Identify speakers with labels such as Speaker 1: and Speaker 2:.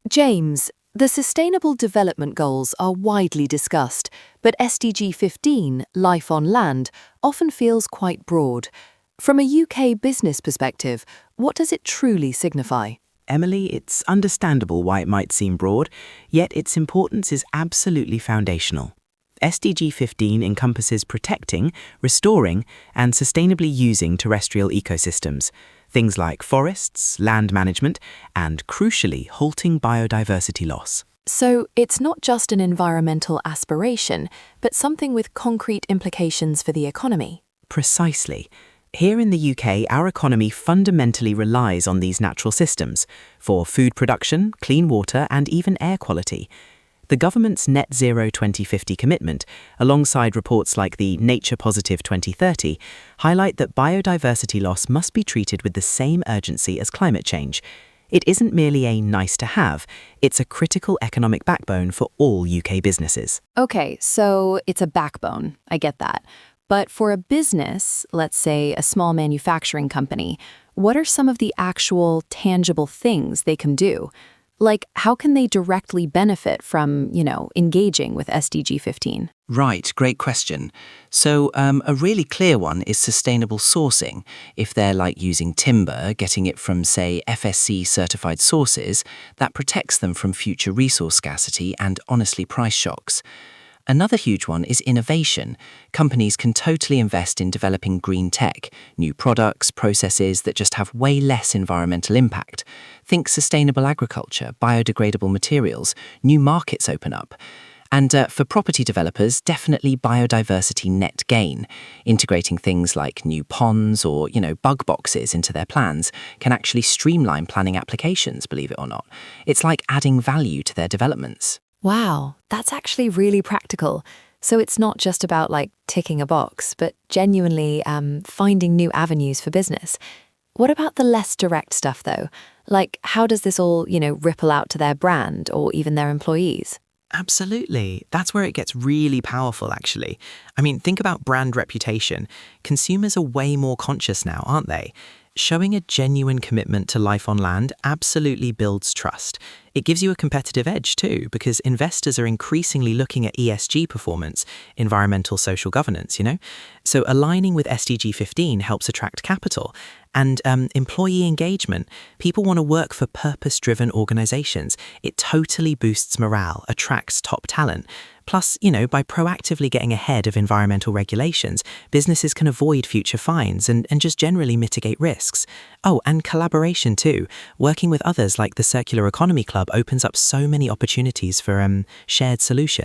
Speaker 1: James, the Sustainable Development Goals are widely discussed, but SDG 15, Life on Land, often feels quite broad. From a UK business perspective, what does it truly signify?
Speaker 2: Emily, it's understandable why it might seem broad, yet its importance is absolutely foundational. SDG 15 encompasses protecting, restoring, and sustainably using terrestrial ecosystems, things like forests, land management, and, crucially, halting biodiversity loss.
Speaker 1: So it's not just an environmental aspiration, but something with concrete implications for the economy.
Speaker 2: Precisely. Here in the UK, our economy fundamentally relies on these natural systems for food production, clean water, and even air quality. The government's Net Zero 2050 commitment, alongside reports like the Nature Positive 2030, highlight that biodiversity loss must be treated with the same urgency as climate change. It isn't merely a nice-to-have, it's a critical economic backbone for all UK businesses.
Speaker 1: Okay, so it's a backbone. I get that. But for a business, let's say a small manufacturing company, what are some of the actual tangible things they can do? Like, how can they directly benefit from, engaging with SDG 15?
Speaker 3: Right, great question. So a really clear one is sustainable sourcing. If they're like using timber, getting it from, say, FSC certified sources, that protects them from future resource scarcity and, honestly, price shocks. Another huge one is innovation. Companies can totally invest in developing green tech, new products, processes that just have way less environmental impact. Think sustainable agriculture, biodegradable materials, new markets open up. And for property developers, definitely biodiversity net gain. Integrating things like new ponds or, bug boxes into their plans can actually streamline planning applications, believe it or not. It's like adding value to their developments.
Speaker 1: Wow, that's actually really practical. So it's not just about ticking a box, but genuinely finding new avenues for business. What about the less direct stuff though? Like, how does this all, ripple out to their brand or even their employees?
Speaker 2: Absolutely. That's where it gets really powerful, actually. I mean, think about brand reputation. Consumers are way more conscious now, aren't they? Showing a genuine commitment to life on land absolutely builds trust. It gives you a competitive edge too, because investors are increasingly looking at ESG performance, environmental social governance, So aligning with SDG 15 helps attract capital. And employee engagement. People want to work for purpose-driven organizations. It totally boosts morale, attracts top talent. Plus, by proactively getting ahead of environmental regulations, businesses can avoid future fines and just generally mitigate risks. Oh, and collaboration too. Working with others like the Circular Economy Club opens up so many opportunities for shared solutions.